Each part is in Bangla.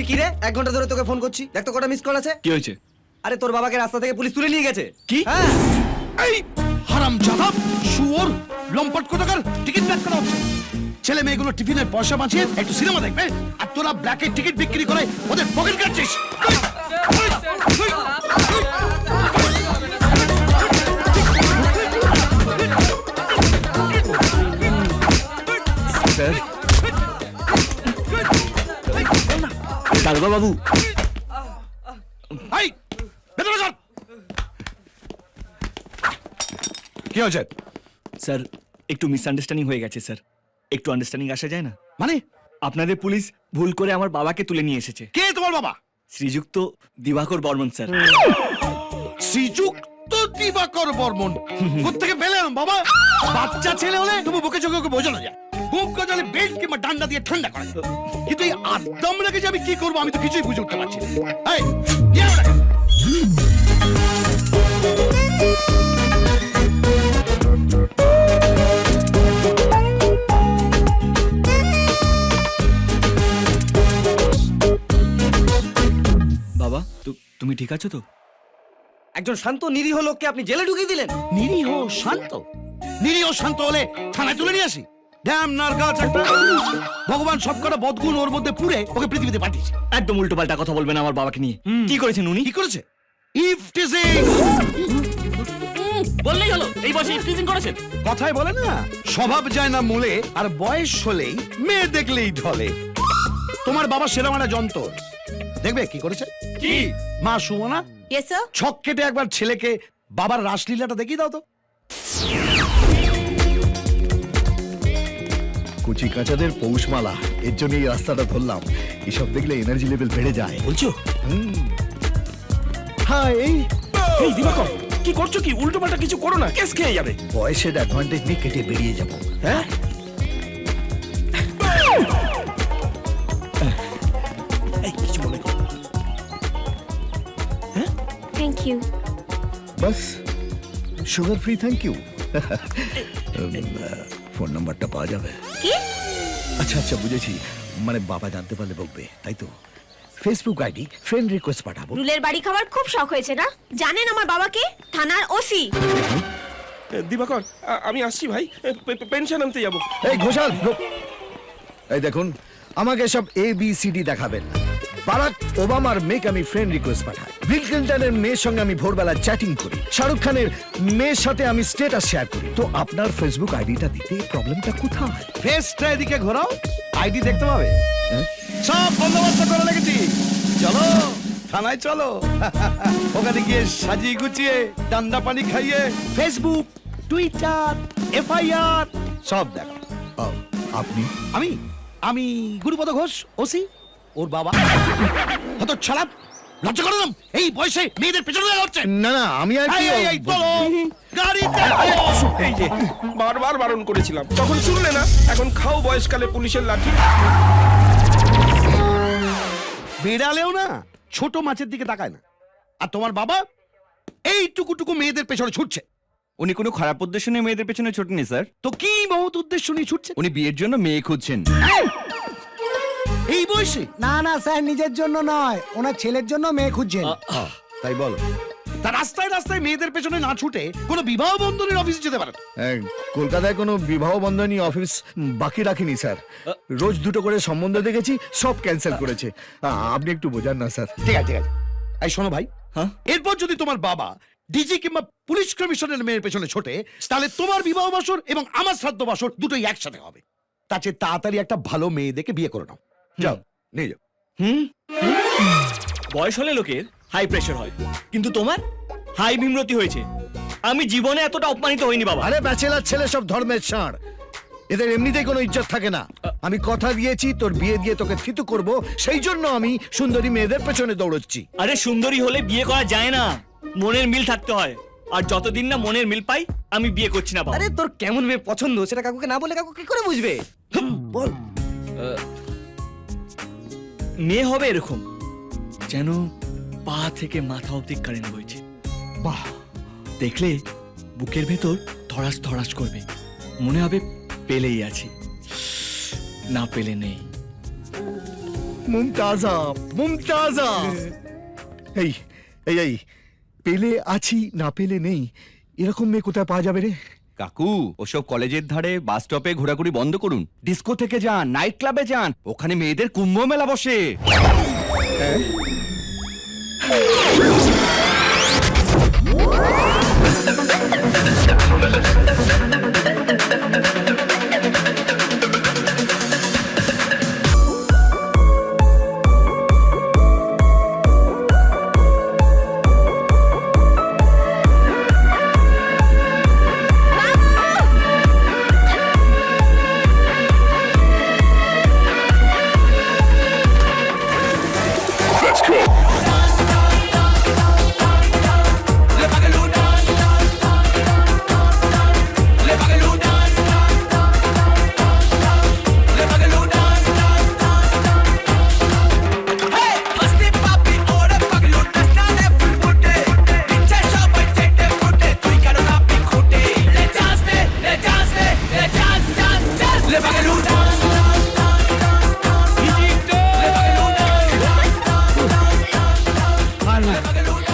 কি রে 1 ঘন্টা ধরে তোকে ফোন করছি, দেখ তো কটা মিস কল আছে। কি হয়েছে? আরে তোর বাবাকে রাস্তা থেকে পুলিশ তুলে নিয়ে গেছে। কি? হ্যাঁ। এই হারামজাদা শুয়োর লম্পট কোথাকার, টিকিট ব্যাক করা হচ্ছে। ছেলে মেয়েগুলো টিফিনের পয়সা বাঁচিয়ে একটু সিনেমা দেখবে, আর তোরা ব্ল্যাকের টিকিট বিক্রি করে ওদের পকেট কাটছিস। স্যার, দারোগা বাবু। এই ভেতরে কর। কি হয়েছে? স্যার, একটু মিসআন্ডারস্ট্যান্ডিং হয়ে গেছে স্যার, একটু আন্ডারস্ট্যান্ডিং আসা যায় না? মানে আপনাদের পুলিশ ভুল করে আমার বাবাকে তুলে নিয়ে এসেছে। কে তোমার বাবা? শ্রীযুক্ত দিবাকর বর্মন স্যার। শ্রীযুক্ত দিবাকর বর্মন কোত্থেকে পেলেন বাবা? বাচ্চা ছেলে হলে তুমি বুকে চোখে ওকে বোঝানো যায়, বুক গজালে বেল্ট কিংবা ডান্ডা দিয়ে ঠান্ডা করে, কিন্তু এই আদম রেখে যে আমি কি করবো আমি তো কিছুই বুঝে উঠতে পারছি না। এই, নিয়ে আয় ওটাকে। বাবা, তুমি ঠিক আছো তো? একজন শান্ত নিরীহ লোককে আপনি জেলে ঢুকিয়ে দিলেন। নিরীহ শান্ত? নিরীহ শান্ত হলে থানায় তুলে নিয়ে আসি? ড্যাম নারগাছ একটা। ভগবান সবকটা বদগুণ ওর মধ্যে পুড়ে ওকে পৃথিবীতে পাঠিয়েছে। একদম উল্টো পাল্টা কথা বলবেন আমার বাবাকে নিয়ে। কি করেছেন উনি? কি করেছে? ইফটিজিং। বললেই হলো, এই বয়সে ইফটিজিং করেছেন? কথায় বলে না, স্বভাব যায় না মূলে, আর বয়স হলেই মেয়ে দেখলেই ঢলে। তোমার বাবা সেরামানা যন্ত্র দেখবে কি করেছে? কি? মা সুমনা, ইয়েস স্যার। ছক কেটে একবার ছেলেকে বাবার রাসলীলাটা দেখিয়ে দাও তো। কুচি কাঁচাদের পৌষমালা, এর জন্য এই রাস্তাটা ধরলাম। এসব দেখলে এনার্জি লেভেল বেড়ে যায়। বলছো? হাই, এই দিবাকর, কি করছো? কি উল্টো পাল্টা কিছু করো না, কেস খেয়ে যাবে। বয়সের অ্যাডভান্টেজ নিয়ে কেটে বেরিয়ে যাব। হ্যাঁ, এই কিছু মনে করো না। Thank you. বাস, sugar free thank you. Phone নাম্বারটা পাওয়া যাবে? কি? আচ্ছা আচ্ছা, বুঝেছি, মানে বাবা জানতে পারলে বকবে, তাই তো। ফেসবুক আইডি ফ্রেন্ড রিকোয়েস্ট পাঠাবো। রুলের বাড়ি খাওয়ার খুব শখ হয়েছে না? জানেন আমার বাবাকে থানার ওসি। দিবাকর, আমি আসছি ভাই, পেনশন আনতে যাবো। এই ঘোষাল, এই দেখুন, আমাকে সব ABCD দেখাবেন না। বারাক ওবামার মেয়েকে আমি ফ্রেন্ড রিকোয়েস্ট পাঠাই, বিল ক্লিন্টনের মেয়ের সঙ্গে আমি ভোরবেলা চ্যাটিং করি, শাহরুখ খানের মেয়ের সাথে আমি স্ট্যাটাস শেয়ার করি। তো আপনার ফেসবুক আইডিটা দিতে প্রবলেমটা কোথায়? ফেসটা এদিকে ঘোরাও, আইডি দেখতে পাবে। সব বন্দোবস্ত করে রেখেছি, চলো থানায় চলো। ওখানে গিয়ে সাজিয়ে গুছিয়ে ঠান্ডা পানি খাইয়ে ফেসবুক, টুইটার, FIR সব দেখো। আপনি? আমি আমি গুরুপদ ঘোষ, ওসি, ওর বাবা। হতো ছাড়া, লজ্জা করে না এই বয়সে মেয়েদের পেছনে লাগা হচ্ছে। না না, আমি আর কি। এই চলো গাড়িতে। এই যে বারবার বারণ করেছিলাম, তখন শুনলে না, এখন খাও বয়সকালে পুলিশের লাঠি। বেড়ালেও না ছোট মাছের দিকে তাকায় না, আর তোমার বাবা এই টুকুটুকু মেয়েদের পেছনে ছুটছে। উনি কোনো খারাপ উদ্দেশ্য নিয়ে মেয়েদের পেছনে ছোটেনি স্যার। তো কি মহৎ উদ্দেশ্য নিয়ে ছুটছে উনি বিয়ের জন্য মেয়ে খুঁজছেন। এই বয়সে? না না স্যার, নিজের জন্য নয়, ওনার ছেলের জন্য মেয়ে খুঁজছেন। তাই বলো। তা রাস্তায় রাস্তায় মেয়েদের পেছনে না ছুটে কোনো বিবাহ বন্ধনের অফিসে যেতে পারে। কলকাতায় কোনো বিবাহ বন্ধনী অফিস বাকি রাখিনি স্যার। রোজ দুটো করে সম্বন্ধ দেখেছি, সব ক্যান্সেল করেছে। আপনি একটু বোঝান না স্যার। ঠিক আছে ঠিক আছে, এই শোনো ভাই, হ্যাঁ? এরপর যদি তোমার বাবা ডিজি কিংবা পুলিশ কমিশনের মেয়ের পেছনে ছোটে, তাহলে তোমার বিবাহ বাসর এবং আমার শ্রাদ্ধ বাসর দুটোই একসাথে হবে। তার চেয়ে তাড়াতাড়ি একটা ভালো মেয়ে দেখে বিয়ে করে নাও। যাও, নিয়ে যাও। বয়স হলে লোকের হাই প্রেশার হয়, কিন্তু তোমার হাই বিমরতি হয়েছে। আমি জীবনে এতটা অপমানিত হইনি বাবা। আরে ব্যাচেলার ছেলে সব ধর্মের ষাঁড়, এদের এমনিতেই কোনো ইজ্জত থাকে না। আমি কথা দিয়েছি তোর বিয়ে দিয়ে তোকে থিতু করব, সেই জন্য আমি সুন্দরী মেয়েদের পেছনে দৌড়চ্ছি। আরে সুন্দরী হলে বিয়ে করা যায় না, মনের মিল থাকতে হয়। আর যতদিন না মনের মিল পাই, আমি বিয়ে করছি না বাবা। আরে তোর কেমন মেয়ে পছন্দ সেটা কাকুকে না বলে কাকু কি করে বুঝবে? বল। মেয়ে হবে এরকম যেন পা থেকে মাথা অবধি কারেন্ট বইছে। বাহ, দেখলে বুকের ভেতর ধড়াস ধড়াস করবে, মনে হবে পেলেই আছি, না পেলে নেই। মুমতাজা মুমতাজা এই এই এই পেলে আছি না পেলে নেই এরকম মেয়ে কোথায় পাওয়া যাবে রে? কাকু ওসব কলেজের ধারে বাস স্টপে ঘোরাঘুরি বন্ধ করুন, ডিস্কো থেকে যান, নাইট ক্লাবে যান, ওখানে মেয়েদের কুম্ভ মেলা বসে।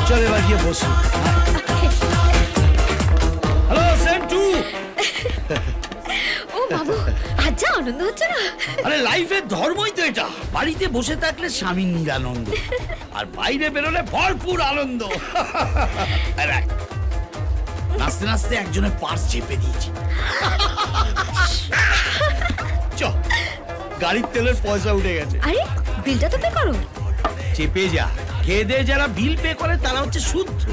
চল এবার গিয়ে বসি। Hello same two. ও বাবু আজ যা আনন্দ হচ্ছে না। আরে লাইফের ধর্মই তো এটা, বাড়িতে বসে থাকলে স্বামীর নিরানন্দ আর বাইরে বেরোলে ভরপুর আনন্দ। আর এক, নাচতে নাচতে একজনের পার্স চেপে দিয়েছি। চ, গাড়ির তেলের পয়সা উঠে গেছে। আরে বিলটা তো পে করো। চেপে যা, খেয়ে দিয়ে যারা বিল পে করে তারা হচ্ছে শুদ্ধ,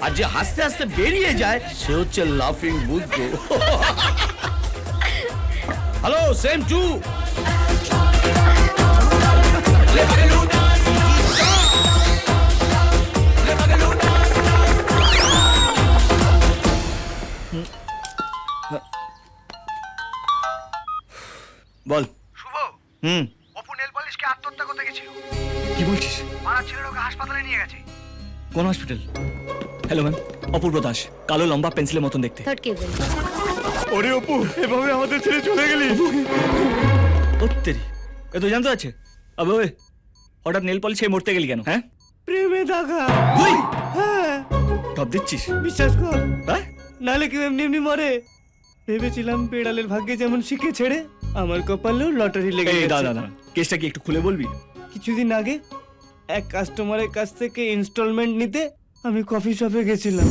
আর যে হাসতে হাসতে বেরিয়ে যায় সে হচ্ছে লাফিং বুদ্ধ। Hello same to. বল। শুভ হুম, অপু নেল পলিশকে আত্মহত্যা করতে গেছিল, কি বলছিস? মারা ছেলের ওকে হাসপাতালে নিয়ে গেছে। কোন হসপিটাল? হ্যালো ম্যাম, অপূর্ব দাস, কালো লম্বা পেন্সিলের মতন দেখতে। থার্ড কেবল। ওরে অপু, এভাবে আমাদের ছেড়ে চলে গেলি। ও তেরি, এ তো জানতে আছে। আবে ওই, হঠাৎ নেল পলিশ খেয়ে মরতে গেলি কেন? হ্যাঁ, প্রেমে থাকা। তুই হ্যাঁ, টপ দিচ্ছিস? বিশ্বাস কর, হ্যাঁ, নালে কেউ এমনি এমনি মরে। ভেবেছিলাম বেড়ালের ভাগ্যে যেমন শিখে ছেড়ে আমার কপালেও লটারি লেগে এই গেছে। দাদা দাদা, কেসটা কি একটু খুলে বলবি? কিছুদিন আগে এক কাস্টমারের কাছ থেকে ইনস্টলমেন্ট নিতে আমি কফি শপে গেছিলাম।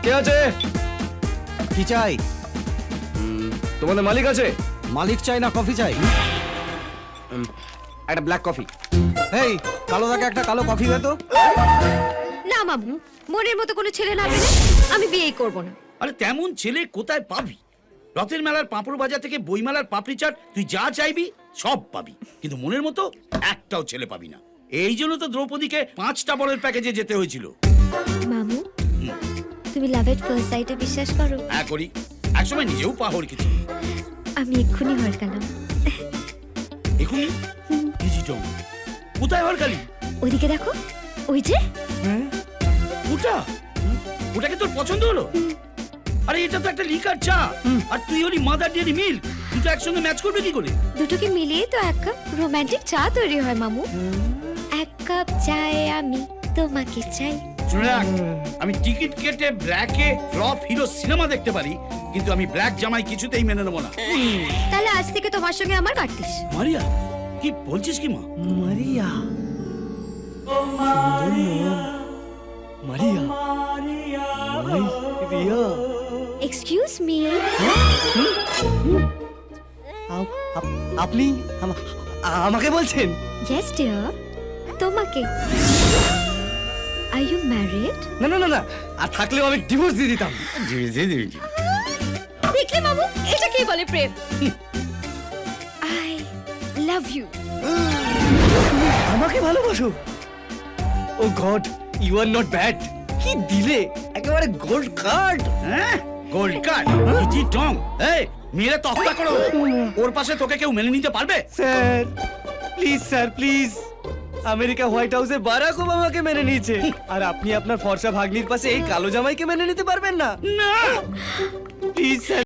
কে আছে? কি চাই? তোমাদের মালিক আছে? মালিক চাই না কফি চাই? একটা ব্ল্যাক কফি। এই কালো দাগে একটা কালো কফি দে তো। না মামু, মনের মতো কোনো ছেলে না পেলে আমি বিয়েই করব না। আরে তেমন ছেলে কোথায় পাবি? রথের মেলার পাঁপড় বাজার থেকে বইমেলার পাপড়ি চাট তুই যা চাইবি সব পাবি, কিন্তু মনের মতো একটাও ছেলে পাবি না। এই জন্য তো দ্রৌপদীকে 5টা বড়ের প্যাকেজে যেতে হয়েছিল। মামু, তুমি লাভ এট ফার্স্ট সাইটে বিশ্বাস করো? হ্যাঁ করি, একসময় নিজেও পা হড়কেছি। আমি এক্ষুনি হড়কালাম। এখনই ডিজিটাল কোথায় হড়কালি? ওইদিকে দেখো, ওই যে। ওটা ওটাকে তোর পছন্দ হলো? আরে এটা তো একটা লিকার চা, আর তুই হলি মাদার ডেয়ারি মিল্ক, দুটো একসঙ্গে ম্যাচ করবে কি করে? দুটোকে মিলিয়ে তো এক কাপ রোমান্টিক চা তৈরি হয় মামু। এক কাপ চায়ে আমি তোমাকে চাই। শুনে রাখ, আমি টিকিট কেটে ব্ল্যাকে ফ্লপ হিরো সিনেমা দেখতে পারি, কিন্তু আমি ব্ল্যাক জামাই কিছুতেই মেনে নেবো না। তাহলে আজ থেকে তোমার সঙ্গে আমার কাটতিস। মারিয়া, কি বলছিস কি মা? মারিয়া, মারিয়া, মারিয়া। এক্সকিউজ মি, আপনি আমাকে বলছেন? ইয়েস ডিয়ার, তোমাকে। Are you married? না না না না, আর থাকলেও আমি ডিভোর্স দিয়ে দিতাম। দেখলে মামু, এটা কি বলে প্রেম? I love you. আমাকে ভালোবাসো? Oh God, you are not bad. কি দিলে, একেবারে গোল্ড কার্ড। হ্যাঁ, গোল্ড কার্ড ইজি টং। এই মেয়েরা তক্তা করো, ওর পাশে তোকে কেউ মেনে নিতে পারবে? Sir please, sir please, America white হাউসে বারাক ওবামাকে মেনে নিয়েছে আর আপনি আপনার ফর্সা ভাগ্নির পাশে এই কালো জামাইকে মেনে নিতে পারবেন না? না প্লিজ স্যার,